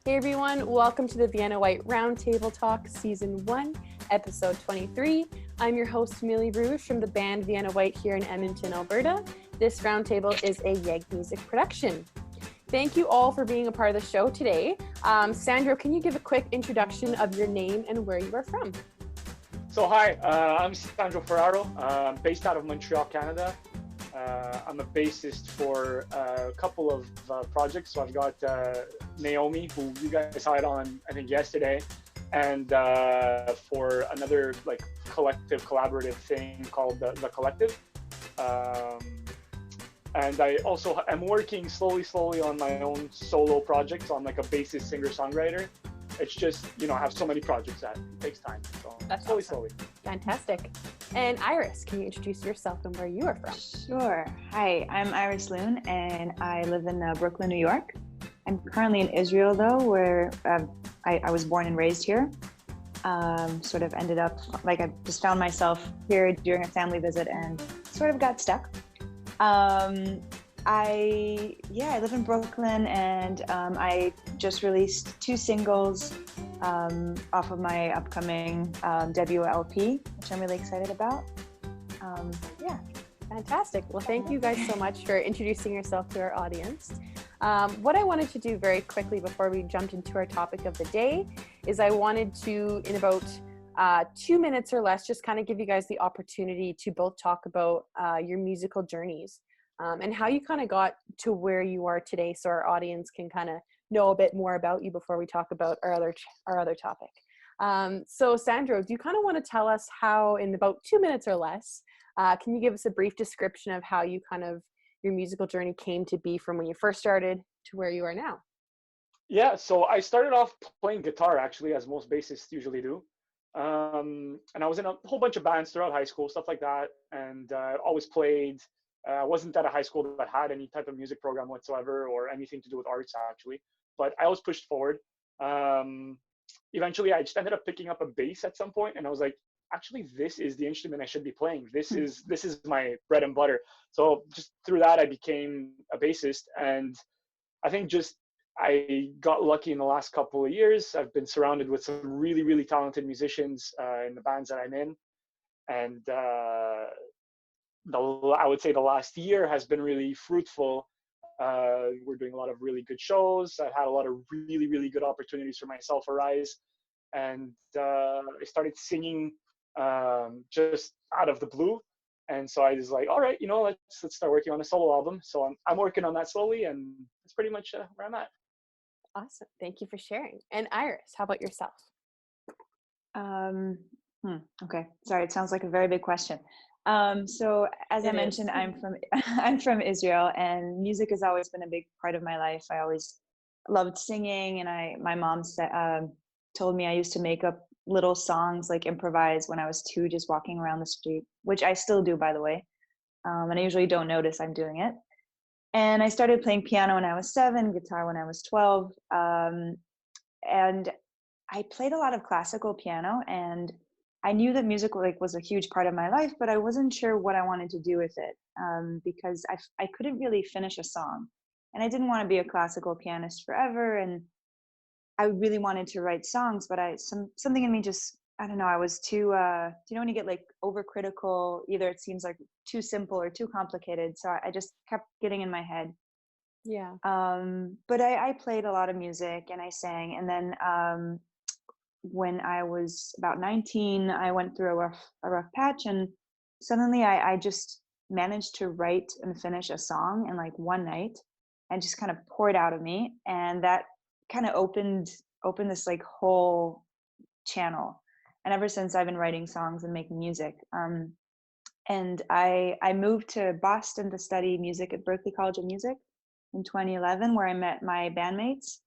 Hey everyone, welcome to the Vienna Whyte Roundtable Talk Season 1, Episode 23. I'm your host, Millie Rouge from the band Vienna Whyte here in Edmonton, Alberta. This roundtable is a YEG music production. Thank you all for being a part of the show today. Sandro, can you give a quick introduction of your name and where you are from? So hi, I'm Sandro Ferraro. I'm based out of Montreal, Canada. I'm a bassist for a couple of projects. So I've got Naomi, who you guys had on, I think, yesterday, and for another like collaborative thing called the Collective. And I also am working slowly on my own solo project. So I'm like a bassist, singer-songwriter. It's just, I have so many projects that it takes time. So That's slowly. Fantastic. And Iris, can you introduce yourself and where you are from? Sure. Hi, I'm Iris Lune, and I live in Brooklyn, New York. I'm currently in Israel, though, where I was born and raised here. Sort of ended up, I just found myself here during a family visit and sort of got stuck. I live in Brooklyn, and I just released 2 singles off of my upcoming debut LP, which I'm really excited about. Fantastic. Well, thank you guys so much for introducing yourself to our audience. What I wanted to do very quickly before we jumped into our topic of the day is I wanted to, in about 2 minutes or less, just kind of give you guys the opportunity to both talk about your musical journeys and how you kind of got to where you are today, so our audience can kind of know a bit more about you before we talk about our other topic. So Sandro, do you kind of want to tell us how, in about 2 minutes or less, can you give us a brief description of how your musical journey came to be from when you first started to where you are now? Yeah, so I started off playing guitar, actually, as most bassists usually do. And I was in a whole bunch of bands throughout high school, stuff like that. And always played. I wasn't at a high school that had any type of music program whatsoever or anything to do with arts, actually. But I always pushed forward. Eventually, I just ended up picking up a bass at some point, and I was like, actually, this is the instrument I should be playing. This is my bread and butter. So just through that, I became a bassist, and I think just I got lucky in the last couple of years. I've been surrounded with some really talented musicians in the bands that I'm in, and I would say the last year has been really fruitful. We're doing a lot of really good shows. I've had a lot of really good opportunities for myself arise, and I started singing just out of the blue. And so I was like, all right, let's start working on a solo album. So I'm working on that slowly, and that's pretty much where I'm at. Awesome. Thank you for sharing. And Iris, how about yourself? Okay. Sorry, it sounds like a very big question. So as I mentioned, I'm from Israel, and music has always been a big part of my life. I always loved singing, and my mom told me I used to make up little songs, like improvise, when I was 2, just walking around the street, which I still do, by the way. And I usually don't notice I'm doing it. And I started playing piano when I was 7, guitar when I was 12. And I played a lot of classical piano, and I knew that music was a huge part of my life, but I wasn't sure what I wanted to do with it because I couldn't really finish a song, and I didn't want to be a classical pianist forever. And I really wanted to write songs, but something in me just, I don't know, I was too, when you get overcritical, either it seems like too simple or too complicated. So I just kept getting in my head. Yeah. But I played a lot of music, and I sang. And then when I was about 19, I went through a rough patch, and suddenly I just managed to write and finish a song in one night, and just kind of poured out of me. And that kind of opened this whole channel. And ever since, I've been writing songs and making music. And I moved to Boston to study music at Berklee College of Music in 2011, where I met my bandmates,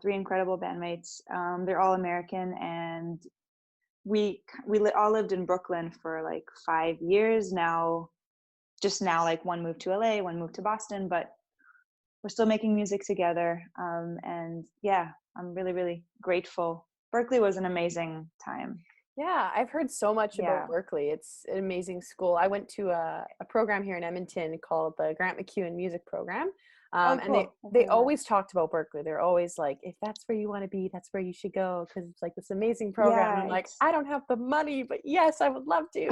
3 incredible bandmates. They're all American, and we all lived in Brooklyn for 5 years now. Just now, one moved to LA, one moved to Boston, but we're still making music together. And yeah, I'm really grateful. Berklee was an amazing time. Yeah, I've heard so much about Berklee. It's an amazing school. I went to a program here in Edmonton called the Grant McEwen Music Program. And they always talked about Berkeley. They're always like, if that's where you want to be, that's where you should go, because it's like this amazing program. And I'm like, I don't have the money, but yes, I would love to.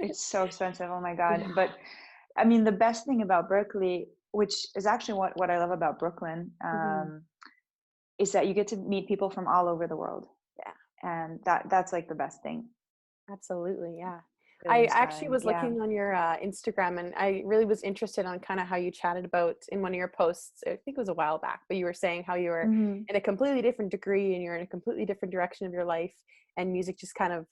It's so expensive. Oh my God. But I mean, the best thing about Berkeley, which is actually what I love about Brooklyn, is that you get to meet people from all over the world. Yeah. And that's like the best thing. Absolutely. Yeah. Really I actually was looking on your Instagram, and I really was interested on kind of how you chatted about in one of your posts. I think it was a while back, but you were saying how you were in a completely different degree and you're in a completely different direction of your life, and music just kind of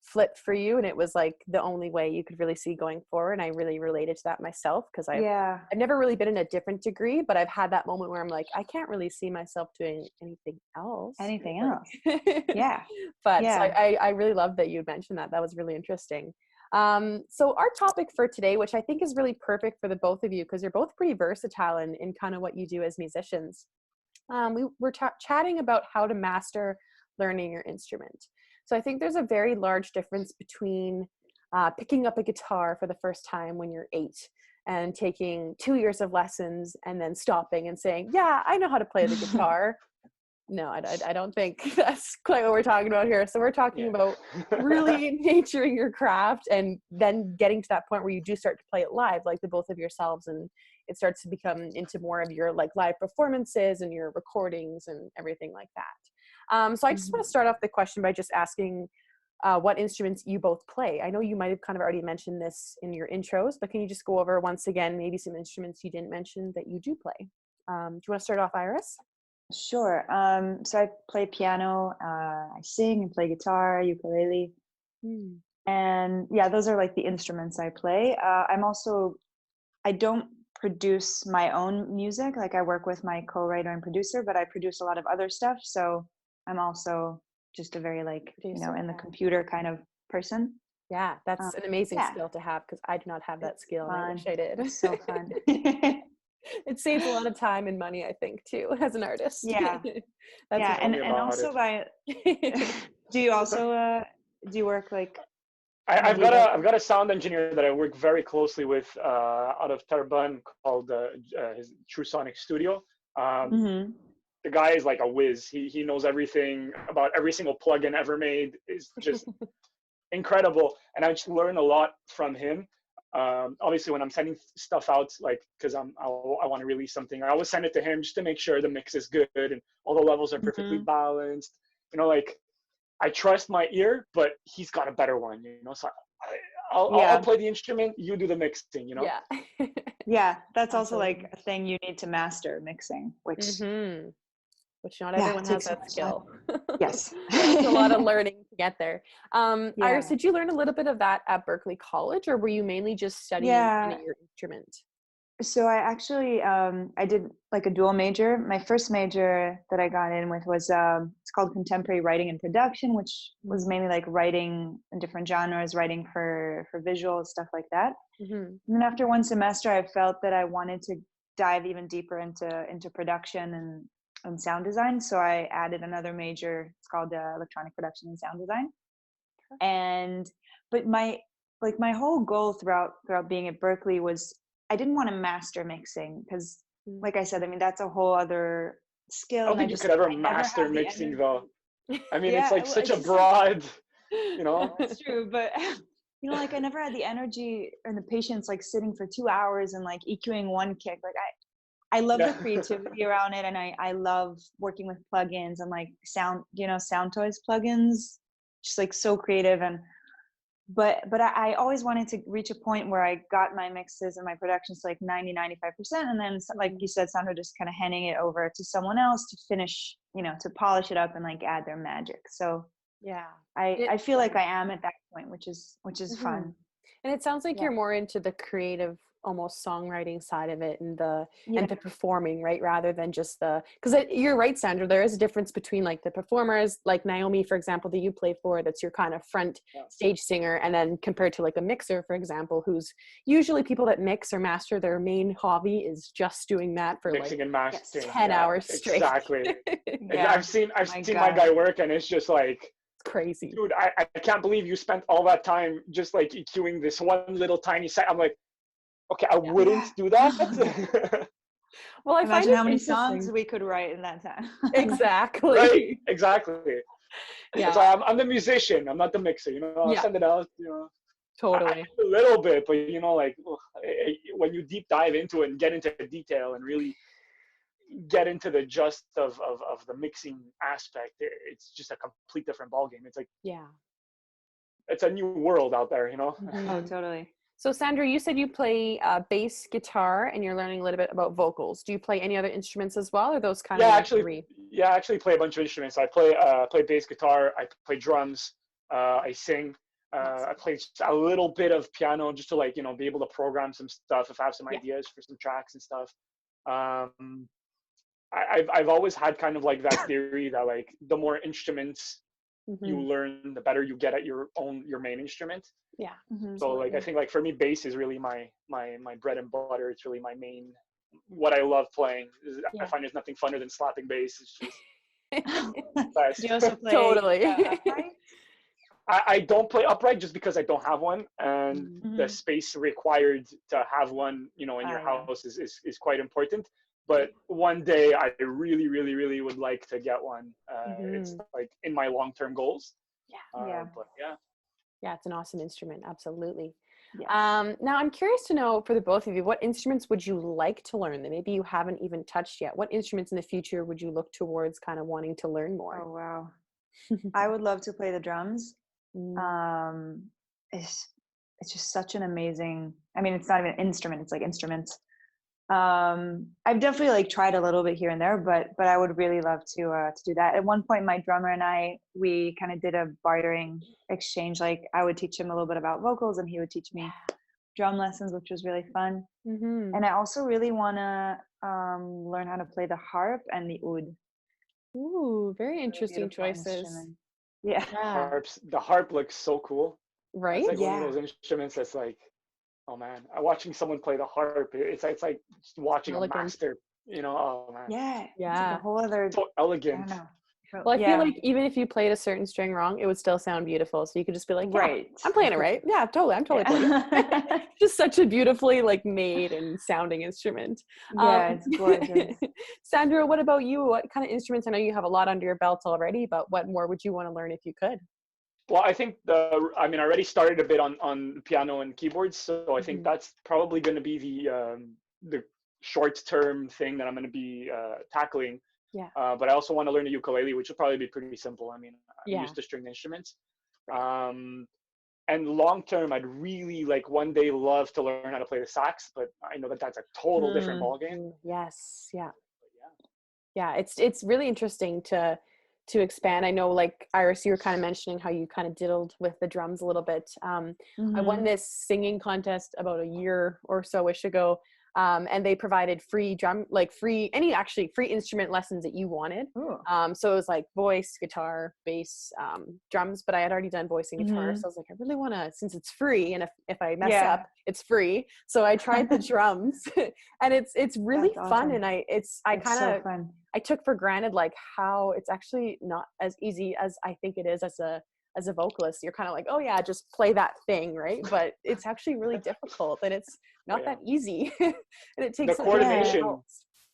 flipped for you, and it was like the only way you could really see going forward. And I really related to that myself, because I've never really been in a different degree, but I've had that moment where I'm like, I can't really see myself doing anything else. Yeah. But so I really love that you mentioned that. That was really interesting. So our topic for today, which I think is really perfect for the both of you, because you're both pretty versatile in kind of what you do as musicians. We're chatting about how to master learning your instrument. So I think there's a very large difference between picking up a guitar for the first time when you're 8 and taking 2 years of lessons and then stopping and saying, yeah, I know how to play the guitar. No, I don't think that's quite what we're talking about here. So we're talking about really nurturing your craft and then getting to that point where you do start to play it live, like the both of yourselves, and it starts to become into more of your like live performances and your recordings and everything like that. So I just want to start off the question by just asking what instruments you both play. I know you might have kind of already mentioned this in your intros, but can you just go over once again maybe some instruments you didn't mention that you do play? Do you want to start off, Iris? Sure. So I play piano, I sing and play guitar, ukulele. And yeah, those are like the instruments I play. I don't produce my own music. Like I work with my co-writer and producer, but I produce a lot of other stuff. So I'm also just a very like, in the computer kind of person. Yeah, that's an amazing skill to have, because I do not have that skill. And I wish I did. It's so fun. It saves a lot of time and money, I think, too, as an artist. Yeah. And also do you also do you work like I've got a sound engineer that I work very closely with out of Terrebonne called his True Sonic Studio. The guy is like a whiz. He knows everything about every single plugin ever made. Is just incredible, and I just learn a lot from him. Obviously when I'm sending stuff out, like, because I want to release something, I always send it to him just to make sure the mix is good and all the levels are perfectly balanced. Like I trust my ear, but he's got a better one, so I'll play the instrument, you do the mixing, Yeah, that's also like a thing you need to master, mixing, which not everyone has that skill. Yes. It's a lot of learning to get there. Iris, did you learn a little bit of that at Berkeley College, or were you mainly just studying your instrument? So I actually, I did like a dual major. My first major that I got in with was, it's called Contemporary Writing and Production, which was mainly like writing in different genres, writing for visual, stuff like that. And then after one semester, I felt that I wanted to dive even deeper into production and sound design. So I added another major. It's called Electronic Production and Sound Design. But my whole goal throughout being at Berkeley was I didn't want to master mixing, because like I said, I mean, that's a whole other skill. I don't think you could ever master mixing though. I mean, it's like such a broad, That's true, but like I never had the energy and the patience, like sitting for 2 hours and like EQing one kick. Like I love the creativity around it, and I love working with plugins and like sound toys plugins, just like so creative. But I always wanted to reach a point where I got my mixes and my productions to like 90-95%, and then like you said, Sandro, just kind of handing it over to someone else to finish, to polish it up and like add their magic. So I feel like I am at that point, which is fun. And it sounds like you're more into the creative, almost songwriting side of it, and the performing, right, rather than just because you're right, Sandra, there is a difference between like the performers, like Naomi, for example, that you play for, that's your kind of front stage singer, and then compared to like a mixer, for example, who's usually people that mix or master, their main hobby is just doing that for mixing and mastering 10 hours straight. Exactly. I've seen my guy work, and it's just like crazy. Dude, I can't believe you spent all that time just like EQing this one little tiny set. I'm like, okay, I wouldn't do that. Well, I find Imagine it how many interesting. songs we could write in that time. Exactly. Right, exactly. Yeah. So I'm the musician. I'm not the mixer. I'll Yeah. send it out. Totally. A little bit, but like when you deep dive into it and get into detail and really get into the gist of the mixing aspect, it's just a complete different ballgame. It's like Yeah. it's a new world out there. Mhm. Oh, totally. So Sandra, you said you play bass guitar and you're learning a little bit about vocals. Do you play any other instruments as well, or those kind of three? I actually play a bunch of instruments. I play bass guitar. I play drums. I sing. I play just a little bit of piano just to be able to program some stuff if I have some ideas for some tracks and stuff. I've always had kind of like that theory that like the more instruments you learn, the better you get at your main instrument. Yeah. So like I think like for me, bass is really my bread and butter. It's really my main, what I love playing. I find there's nothing funner than slapping bass. It's just best. Do you also play Totally. upright? I don't play upright just because I don't have one, and the space required to have one, in your house is quite important. But one day I really, really, really would like to get one. It's like in my long-term goals. But yeah, it's an awesome instrument. Absolutely. Yes. Now I'm curious to know, for the both of you, what instruments would you like to learn that maybe you haven't even touched yet? What instruments in the future would you look towards kind of wanting to learn more? Oh, wow. I would love to play the drums. It's just such an amazing, I mean, it's not even an instrument, it's like instruments. I've definitely like tried a little bit here and there, but I would really love to do that. At one point, my drummer and we kind of did a bartering exchange. Like I would teach him a little bit about vocals and he would teach me drum lessons, which was really fun. And I also really want to learn how to play the harp and the oud. Ooh, very interesting choices. Instrument. Yeah. The harp looks so cool. Right? It's like one of those instruments that's like, oh man, watching someone play the harp, it's like just watching a master, oh man. Yeah. Yeah. It's like a whole other, so elegant. I don't know. Well, I feel like even if you played a certain string wrong, it would still sound beautiful. So you could just be like, right, I'm playing it right. Yeah, totally. I'm totally playing it. Just such a beautifully like made and sounding instrument. Yeah, it's gorgeous. Sandra, what about you? What kind of instruments? I know you have a lot under your belt already, but what more would you want to learn if you could? Well, I think I already started a bit on piano and keyboards, so I think that's probably going to be the short-term thing that I'm going to be tackling. Yeah. But I also want to learn the ukulele, which will probably be pretty simple. I mean, I'm used to stringed instruments. And long-term, I'd really one day love to learn how to play the sax, but I know that that's a total different ballgame. Yes. Yeah. Yeah. It's really interesting to expand. I know, like Iris, you were kind of mentioning how you kind of diddled with the drums a little bit. I won this singing contest about a year or so-ish ago. And they provided free instrument lessons that you wanted. So it was like voice, guitar, bass, drums, but I had already done voice and guitar. So I was like, I really want to, since it's free, and if I mess up, it's free. So I tried the drums and it's really fun. And I took for granted like how it's actually not as easy as I think it is as a vocalist. You're kind of like, oh yeah, just play that thing, right? But it's actually really difficult, and it's not that easy. And it takes the coordination.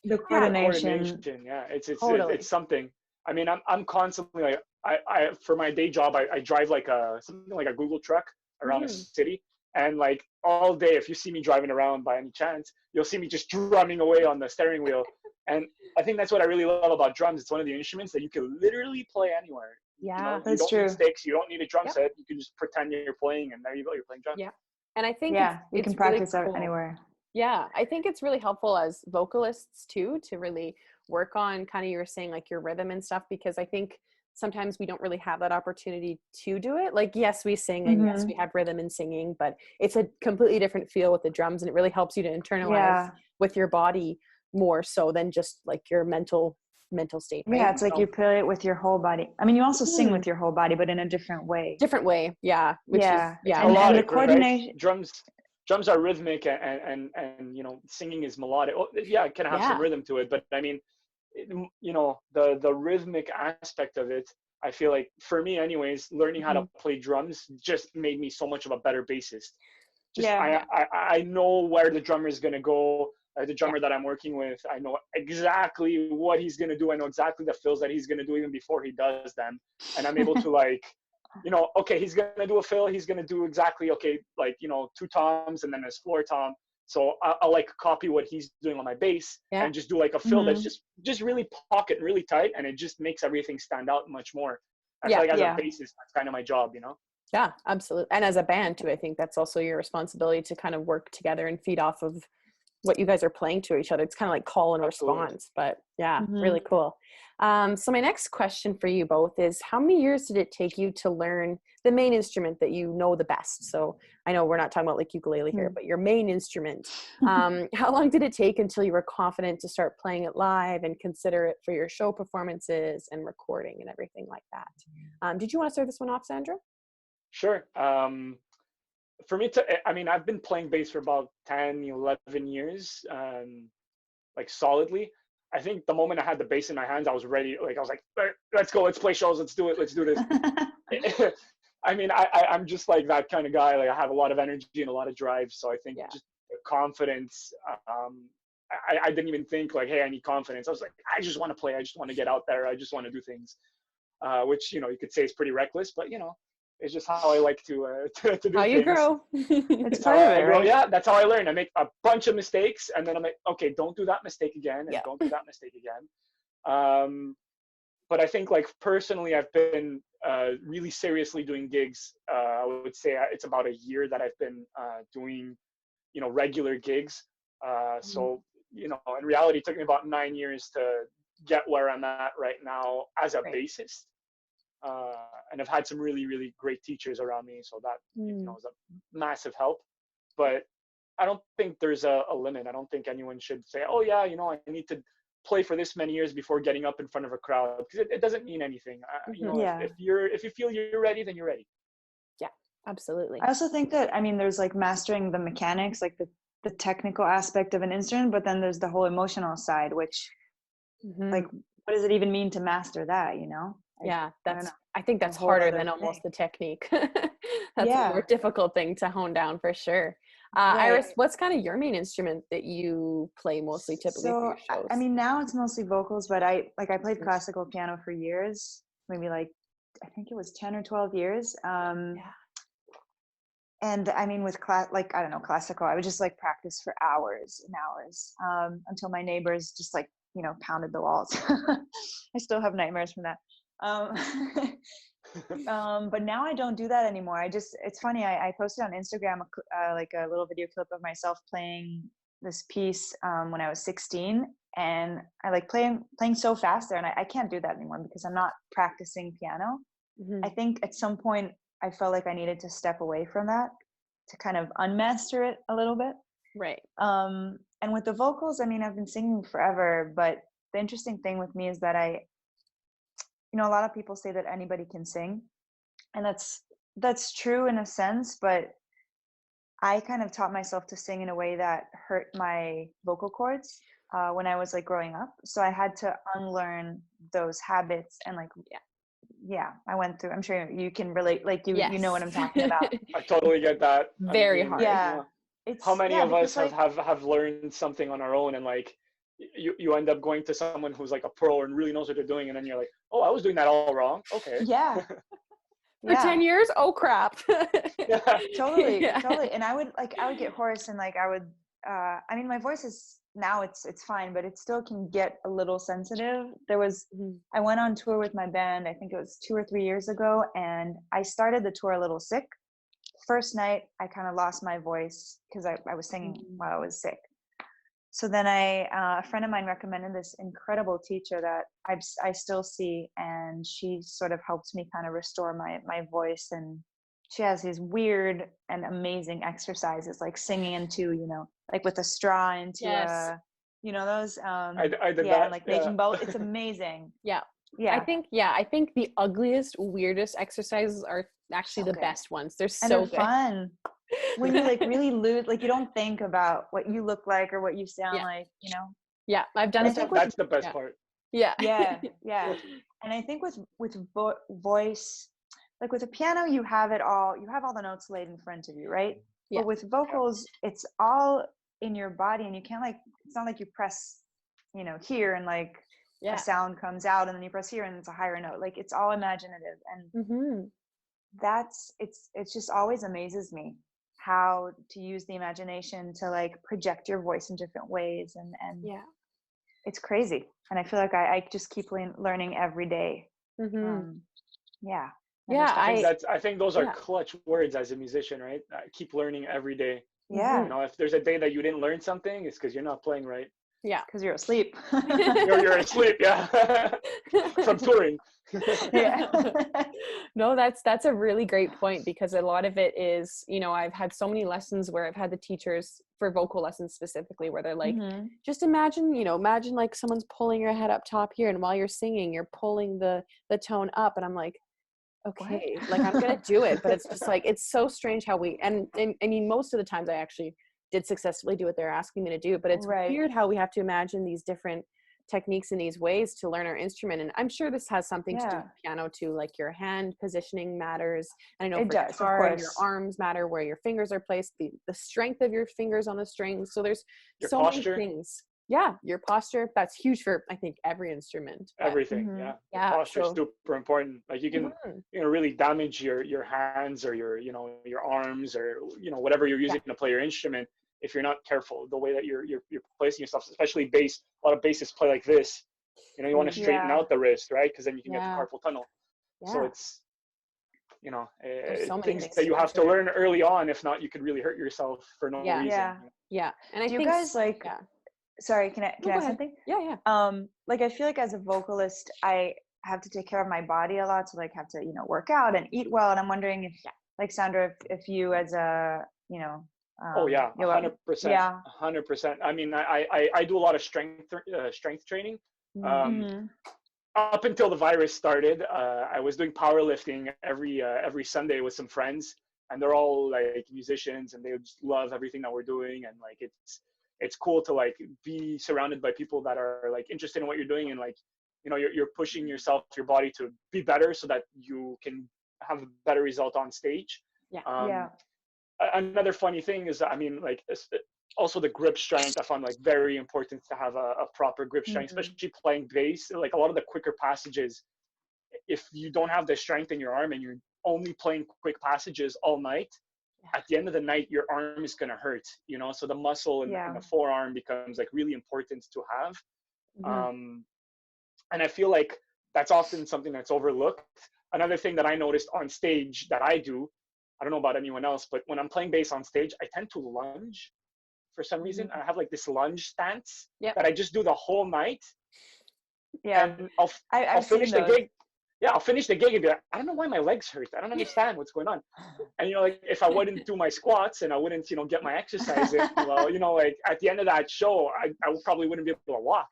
The coordination. Yeah, it's totally. It's something. I mean, I'm constantly like, I for my day job, I drive like something like a Google truck around a city, and like all day, if you see me driving around by any chance, you'll see me just drumming away on the steering wheel. And I think that's what I really love about drums. It's one of the instruments that you can literally play anywhere. Yeah, that's true. You don't need sticks. You don't need a drum set. You can just pretend you're playing, and there you go. You're playing drums. Yeah, and I think you can practice really cool. anywhere. Yeah, I think it's really helpful as vocalists too to really work on kind of, you were saying, like your rhythm and stuff, because I think sometimes we don't really have that opportunity to do it. Like, yes, we sing and yes, we have rhythm in singing, but it's a completely different feel with the drums, and it really helps you to internalize with your body more so than just like your mental state. Right? Yeah, it's like you play it with your whole body. I mean, you also sing with your whole body, but in a different way. Yeah. Which is and the coordination. Right? Drums are rhythmic, and singing is melodic. Oh, yeah, it can have some rhythm to it, but I mean, the rhythmic aspect of it, I feel like for me anyways, learning how to play drums just made me so much of a better bassist. I know where the drummer is going to go. The drummer that I'm working with, I know exactly what he's going to do. I know exactly the fills that he's going to do even before he does them. And I'm able to like, okay, he's going to do a fill. He's going to do exactly, okay, like, 2 toms and then his floor tom. So I'll like copy what he's doing on my bass and just do like a fill that's just really pocket and really tight. And it just makes everything stand out much more. I feel like as a bassist, that's kind of my job, Yeah, absolutely. And as a band too, I think that's also your responsibility to kind of work together and feed off of what you guys are playing to each other. It's kind of like call and response, but really cool. So my next question for you both is, how many years did it take you to learn the main instrument that you know the best? So I know we're not talking about like ukulele here, but your main instrument. How long did it take until you were confident to start playing it live and consider it for your show performances and recording and everything like that? Did you want to start this one off, Sandro? Sure. For me I've been playing bass for about 10, 11 years, like solidly. I think the moment I had the bass in my hands, I was ready. Like I was like, let's go, let's play shows, let's do it, let's do this. I'm just like that kind of guy. Like I have a lot of energy and a lot of drive. So I think just confidence. I didn't even think like, hey, I need confidence. I was like, I just want to play. I just want to get out there. I just want to do things, which, you could say is pretty reckless, but it's just how I like to do how things. You grow. It's part of it, right? Yeah, that's how I learn. I make a bunch of mistakes, and then I'm like, okay, don't do that mistake again, and don't do that mistake again. But I think, like, personally, I've been really seriously doing gigs. I would say it's about a year that I've been doing, regular gigs. So, in reality, it took me about 9 years to get where I'm at right now as a bassist. And I've had some really, really great teachers around me, so that is a massive help. But I don't think there's a limit. I don't think anyone should say, "Oh yeah, I need to play for this many years before getting up in front of a crowd," because it doesn't mean anything. If you feel you're ready, then you're ready. Yeah, absolutely. I also think that there's like mastering the mechanics, like the technical aspect of an instrument, but then there's the whole emotional side, which like, what does it even mean to master that? I think that's harder than almost the technique. That's a more difficult thing to hone down for sure. Iris, what's kind of your main instrument that you play mostly typically for your shows? Now it's mostly vocals, but I played classical piano for years, maybe like, I think it was 10 or 12 years. And with classical, I would just like practice for hours and hours, until my neighbors just like, pounded the walls. I still have nightmares from that. But now I don't do that anymore. It's funny. I posted on Instagram like a little video clip of myself playing this piece when I was 16, and I like playing so fast there, and I can't do that anymore because I'm not practicing piano. I think at some point I felt like I needed to step away from that to kind of unmaster it a little bit. Right. And with the vocals, I've been singing forever, but the interesting thing with me is that a lot of people say that anybody can sing, and that's true in a sense, but I kind of taught myself to sing in a way that hurt my vocal cords when I was like growing up. So I had to unlearn those habits and like, I went through, I'm sure you can relate, like you know what I'm talking about. I totally get that. Very hard. Yeah. How many of us have learned something on our own, and like you end up going to someone who's like a pro and really knows what they're doing, and then you're like, oh, I was doing that all wrong. Okay. Yeah. For 10 years? Oh crap. Totally. And I would get hoarse, and like I would my voice is now it's fine, but it still can get a little sensitive. I went on tour with my band, I think it was 2 or 3 years ago, and I started the tour a little sick. First night I kind of lost my voice because I was singing while I was sick. So then a friend of mine recommended this incredible teacher that I still see, and she sort of helped me kind of restore my voice. And she has these weird and amazing exercises, like singing into, like with a straw into those. I did that. And like making both. It's amazing. Yeah. Yeah. I think the ugliest, weirdest exercises are actually the best ones. They're so good. Fun. When you like really lose, like you don't think about what you look like or what you sound like, Yeah, I've done it. That's the best part. Yeah. And I think with voice, like with a piano, you have it all. You have all the notes laid in front of you, right? Yeah. But with vocals, it's all in your body, and you can't like it's not like you press, here and like a sound comes out and then you press here and it's a higher note. Like it's all imaginative. And it just always amazes me how to use the imagination to like project your voice in different ways. And it's crazy. And I feel like I just keep learning every day. I think those are clutch words as a musician, right? Keep learning every day. If there's a day that you didn't learn something, it's because you're not playing right. Because you're asleep. you're asleep, from touring. No, that's a really great point, because a lot of it is, I've had so many lessons where I've had the teachers for vocal lessons specifically where they're like, just imagine like someone's pulling your head up top here, and while you're singing, you're pulling the tone up, and I'm like, okay, like I'm gonna do it, but it's just like, it's so strange how and I mean, most of the times I actually did successfully do what they're asking me to do, but it's weird how we have to imagine these different techniques and these ways to learn our instrument. And I'm sure this has something to do with piano too, like your hand positioning matters, and I know for guitar, your arms matter, where your fingers are placed, the strength of your fingers on the strings. So there's your so posture. Many things. Your posture, that's huge for, I think, every instrument. Everything. Posture is super important. Like you can really damage your hands or your arms or whatever you're using to play your instrument if you're not careful the way that you're placing yourself, especially bass. A lot of bassists play like this. You want to straighten out the wrist, right? Because then you can get the carpal tunnel. So it's so things that you have to learn early on. If not, you could really hurt yourself for no reason. And I think you guys like sorry, can I add something? Like I feel like as a vocalist I have to take care of my body a lot, so like have to work out and eat well, and I'm wondering if like Sandro, if you as a 100%. 100%. I mean, I do a lot of strength training. Up until the virus started, I was doing powerlifting every Sunday with some friends, and they're all like musicians, and they just love everything that we're doing, and like it's cool to like be surrounded by people that are like interested in what you're doing, and like you're pushing yourself, your body to be better so that you can have a better result on stage. Another funny thing is, I mean, like also the grip strength I found like very important to have a proper grip strength, especially playing bass. Like a lot of the quicker passages, if you don't have the strength in your arm and you're only playing quick passages all night, at the end of the night your arm is going to hurt, so the muscle in the forearm becomes like really important to have. And I feel like that's often something that's overlooked. Another thing that I noticed on stage that I do, I don't know about anyone else, but when I'm playing bass on stage, I tend to lunge for some reason. I have like this lunge stance that I just do the whole night. And I'll finish the gig. I'll finish the gig and be like, I don't know why my legs hurt. I don't understand what's going on. And like if I wouldn't do my squats and I wouldn't, get my exercise in, well, like at the end of that show, I probably wouldn't be able to walk,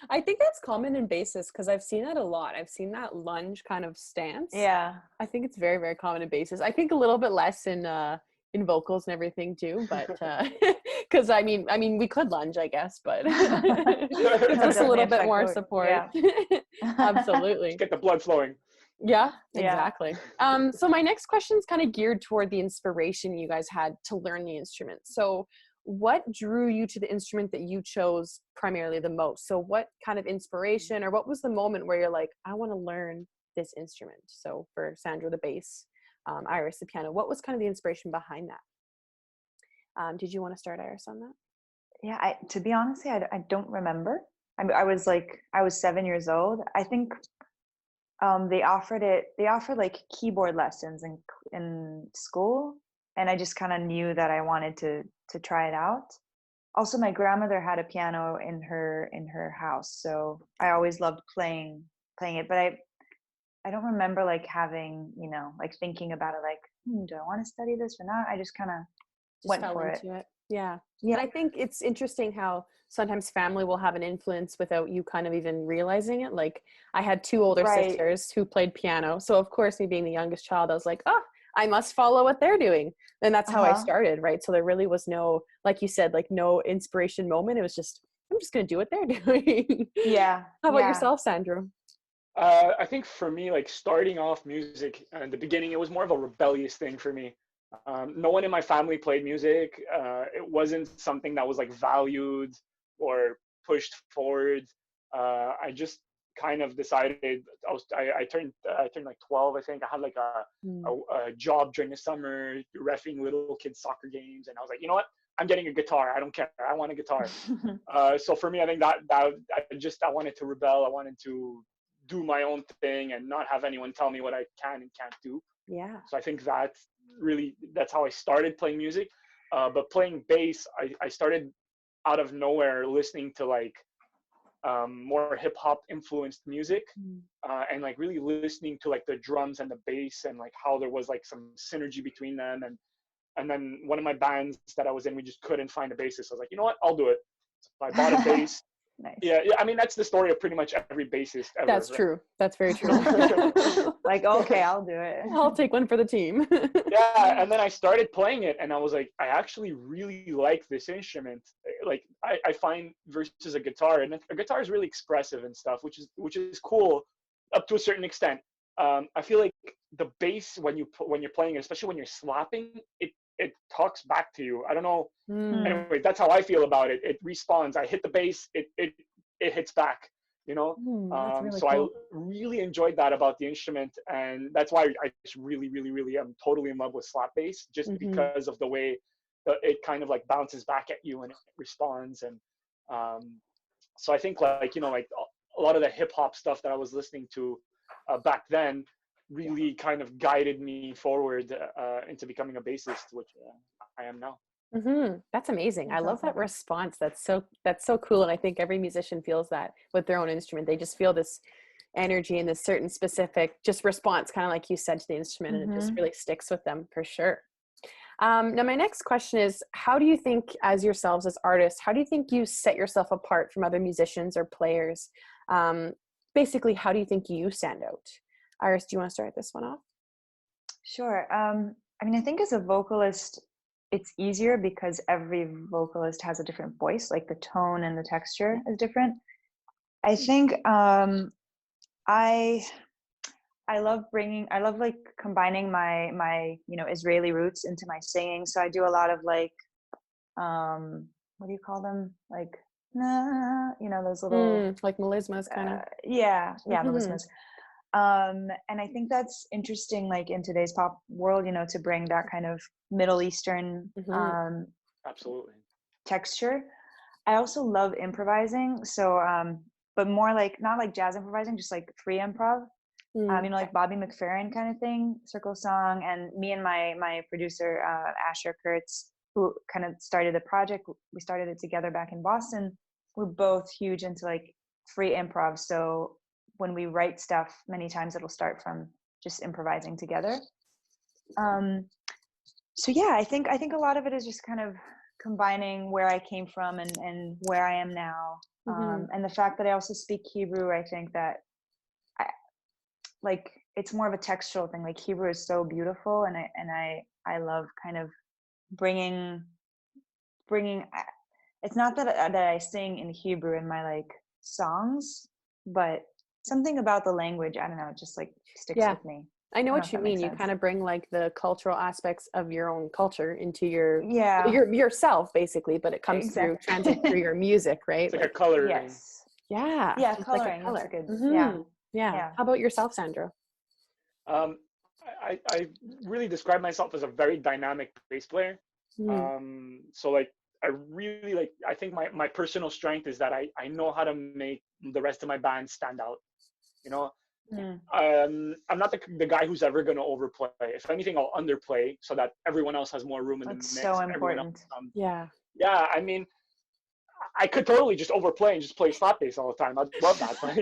I think that's common in bassists, because I've seen that a lot. I've seen that lunge kind of stance. I think it's very, very common in bassists. I think a little bit less in vocals and everything too, but because I mean we could lunge, I guess, but gives us a little bit more support. Absolutely. Get the blood flowing. Exactly. So my next question is kind of geared toward the inspiration you guys had to learn the instrument. So what drew you to the instrument that you chose primarily the most? So what kind of inspiration, or what was the moment where you're like, I want to learn this instrument? So for Sandro, the bass, Iris, the piano, what was kind of the inspiration behind that? Did you want to start, Iris, on that? To be honest, I don't remember. I was 7 years old. I think they offered like keyboard lessons in school, and I just kind of knew that I wanted to try it out. Also, my grandmother had a piano in her house, so I always loved playing it, but I don't remember like having, like thinking about it, like, do I want to study this or not? I just kind of went for it. And I think it's interesting how sometimes family will have an influence without you kind of even realizing it. Like I had two older sisters who played piano, so of course, me being the youngest child, I was like, I must follow what they're doing. And that's how I started, right? So there really was no, like you said, like no inspiration moment. It was just, I'm just going to do what they're doing. How about yourself, Sandro? I think for me, like starting off music in the beginning, it was more of a rebellious thing for me. No one in my family played music. It wasn't something that was like valued or pushed forward. I just kind of decided I turned like 12, I think. I had like a job during the summer, reffing little kids soccer games, and I was like, you know what? I'm getting a guitar. I don't care. I want a guitar. So for me, I think that I wanted to rebel. I wanted to do my own thing and not have anyone tell me what I can and can't do. Yeah. So I think that's how I started playing music. But playing bass, I started out of nowhere listening to like more hip hop influenced music, and like really listening to like the drums and the bass and like how there was like some synergy between them. And then one of my bands that I was in, we just couldn't find a bassist. I was like, you know what, I'll do it. So I bought a bass. Nice. Yeah, I mean, that's the story of pretty much every bassist ever. That's right? true. That's very true. Like, okay, I'll do it. I'll take one for the team. Yeah, and then I started playing it, and I was like, I actually really like this instrument. Like, I find versus a guitar, and a guitar is really expressive and stuff, which is cool up to a certain extent. I feel like the bass when you're playing it, especially when you're slapping, it talks back to you. I don't know. Anyway, that's how I feel about it. It responds. I hit the bass, it hits back. You know. That's really so cool. I really enjoyed that about the instrument, and that's why I just really, really, really am totally in love with slap bass, just because of the way that it kind of like bounces back at you and it responds. And so I think like like a lot of the hip hop stuff that I was listening to back then really kind of guided me forward into becoming a bassist, which I am now. That's amazing. That's I love that awesome. response. That's so cool. And I think every musician feels that with their own instrument. They just feel this energy and this certain specific just response, kind of like you said, to the instrument, and it just really sticks with them for sure. Now my next question is, how do you think as yourselves as artists, how do you think you set yourself apart from other musicians or players? Basically, how do you think you stand out? Iris, do you want to start this one off? Sure. I mean, I think as a vocalist, it's easier because every vocalist has a different voice, like the tone and the texture is different. I think I love like combining my Israeli roots into my singing. So I do a lot of like what do you call them? Like those little like melismas kind of. melismas. And I think that's interesting, like in today's pop world, to bring that kind of Middle Eastern Absolutely texture. I also love improvising, so but more like not like jazz improvising, just like free improv. Like Bobby McFerrin kind of thing, circle song. And me and my producer Asher Kurtz, who kind of started the project, we started it together back in Boston. We're both huge into like free improv, so when we write stuff, many times it'll start from just improvising together. So yeah, I think a lot of it is just kind of combining where I came from and where I am now. And the fact that I also speak Hebrew, I think that it's more of a textual thing. Like Hebrew is so beautiful, and I love kind of bringing. It's not that I sing in Hebrew in my like songs, but something about the language, I don't know, it just like sticks with me. I know what you mean. You kind of bring like the cultural aspects of your own culture into your yourself basically, but it comes through transit through your music, right? It's like a color. Yes. Yeah. Yeah, coloring. Like a color. That's a good. Yeah. How about yourself, Sandro? I really describe myself as a very dynamic bass player. So like I think my personal strength is that I know how to make the rest of my band stand out. I'm not the guy who's ever going to overplay. If anything, I'll underplay so that everyone else has more room in the mix. That's so important. Yeah, I mean, I could totally just overplay and just play slap bass all the time. I'd love that, but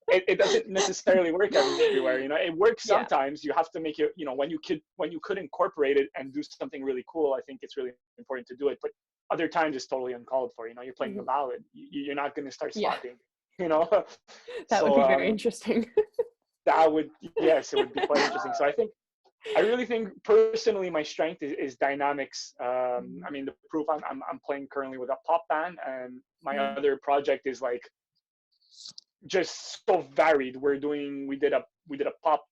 it doesn't necessarily work everywhere. It works sometimes. You have to make it. When you could incorporate it and do something really cool, I think it's really important to do it. But other times it's totally uncalled for. You're playing a ballad. You're not going to start slapping. That would be very interesting. It would be quite interesting. So I really think personally my strength is dynamics. I mean, the proof I'm playing currently with a pop band, and my other project is like just so varied. We did a pop,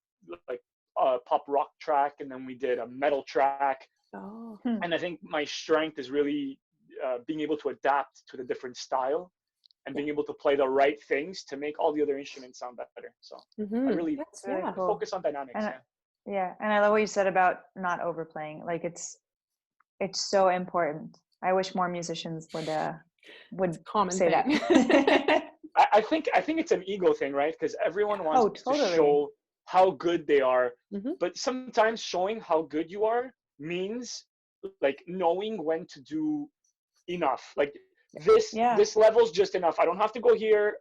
like a pop rock track, and then we did a metal track. Oh. And I think my strength is really being able to adapt to the different style and being able to play the right things to make all the other instruments sound better. So I really That's really cool. focus on dynamics. And and I love what you said about not overplaying. Like it's so important. I wish more musicians would say that. I think it's an ego thing, right? Because everyone wants to show how good they are, but sometimes showing how good you are means like knowing when to do enough. Like this level's just enough. I don't have to go here.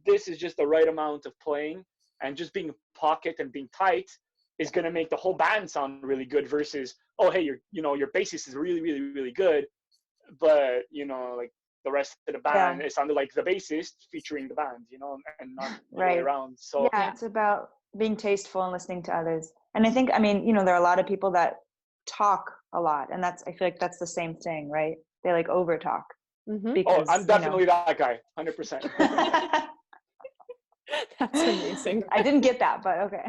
This is just the right amount of playing, and just being pocket and being tight is going to make the whole band sound really good. Versus, oh hey, your bassist is really really really good, but like the rest of the band, it sounded like the bassist featuring the band, and not the way around. So it's about being tasteful and listening to others. And I think, I mean, there are a lot of people that talk a lot, and I feel like that's the same thing, right? They like over talk. Because, I'm definitely that guy, 100%. That's amazing. I didn't get that, but okay.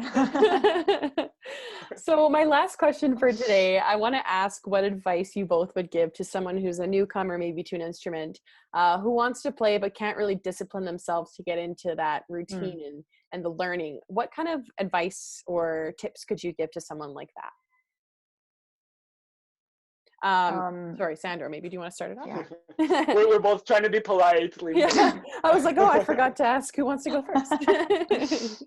So my last question for today, I want to ask what advice you both would give to someone who's a newcomer, maybe to an instrument, who wants to play but can't really discipline themselves to get into that routine and the learning. What kind of advice or tips could you give to someone like that? Sorry, Sandro, maybe do you want to start it off? Yeah. We're both trying to be polite. Yeah. I was like, I forgot to ask who wants to go first.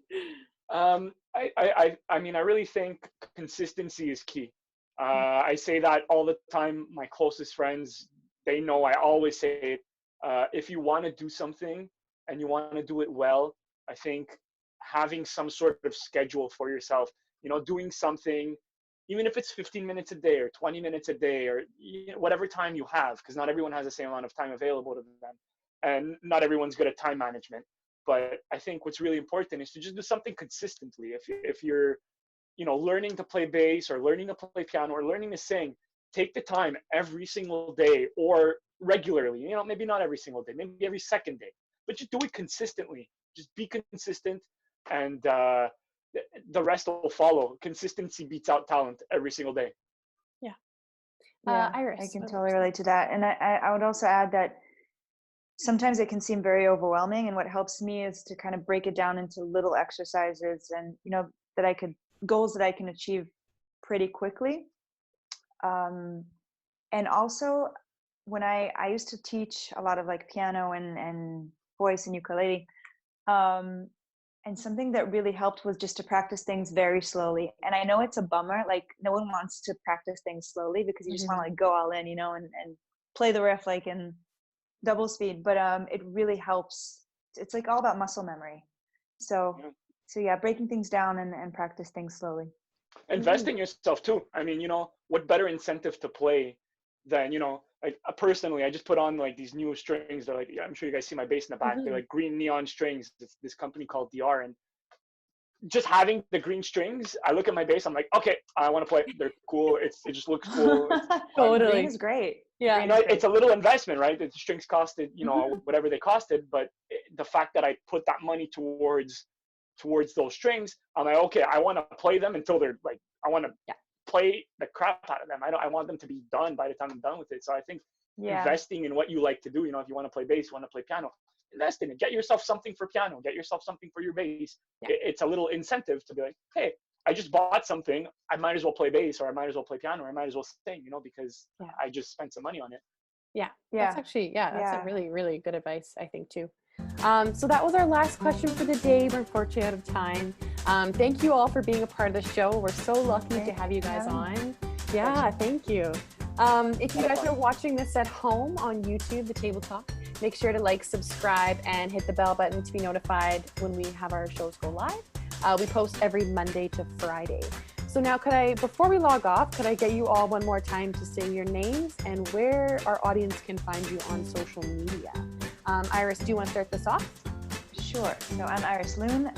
I mean, I really think consistency is key. I say that all the time. My closest friends, they know I always say it. If you want to do something and you want to do it well, I think having some sort of schedule for yourself, doing something, even if it's 15 minutes a day or 20 minutes a day or whatever time you have, because not everyone has the same amount of time available to them, and not everyone's good at time management. But I think what's really important is to just do something consistently. If you're, learning to play bass or learning to play piano or learning to sing, take the time every single day or regularly, maybe not every single day, maybe every second day, but just do it consistently. Just be consistent, and the rest will follow. Consistency beats out talent every single day. Yeah. Iris, I can totally relate to that. And I would also add that sometimes it can seem very overwhelming, and what helps me is to kind of break it down into little exercises and goals that I can achieve pretty quickly. And also when I used to teach a lot of like piano and voice and ukulele, and something that really helped was just to practice things very slowly. And I know it's a bummer, like no one wants to practice things slowly because you just want to like go all in, and play the riff like in double speed. But it really helps. It's like all about muscle memory. So yeah, breaking things down and practice things slowly. Invest in yourself too. I mean, what better incentive to play than, like personally, I just put on like these new strings. They're like, I'm sure you guys see my bass in the back. They're like green neon strings. It's this company called DR, and just having the green strings, I look at my bass, I'm like, okay, I want to play. They're cool. It just looks cool. Totally. Green is great. Yeah. It's a little investment, right? The strings costed, whatever they costed, but the fact that I put that money towards those strings, I'm like, okay, I want to play them until they're like, I want to play the crap out of them. I want them to be done by the time I'm done with it. So I think investing in what you like to do, if you want to play bass, you want to play piano, invest in it. Get yourself something for piano. Get yourself something for your bass. It's a little incentive to be like, hey, I just bought something. I might as well play bass, or I might as well play piano, or I might as well sing, because I just spent some money on it. Yeah. That's actually, that's a really, really good advice, I think, too. So that was our last question for the day. We're unfortunately out of time. Thank you all for being a part of the show. We're so lucky to have you guys on. Yeah, thank you. If you guys are watching this at home on YouTube, The Table Talk, make sure to like, subscribe, and hit the bell button to be notified when we have our shows go live. We post every Monday to Friday. So now before we log off, could I get you all one more time to say your names and where our audience can find you on social media? Iris, do you want to start this off? Sure. So I'm Iris Lune,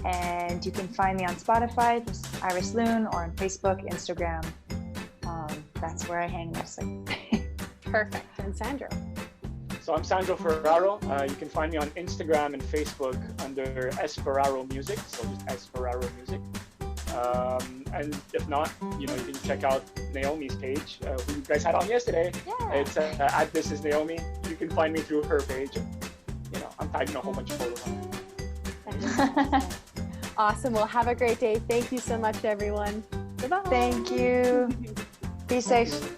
and you can find me on Spotify, just Iris Lune, or on Facebook, Instagram. That's where I hang mostly. Perfect. And Sandro? So I'm Sandro Ferraro. You can find me on Instagram and Facebook under S Ferraro Music. So just S Ferraro Music. And if not, you can check out Naomi's page, who you guys had on yesterday. Yeah. It's at This Is Naomi. You can find me through her page. I'm tagging a whole bunch of photos on it. Awesome. Well, have a great day. Thank you so much, everyone. Goodbye. Thank you. Be safe.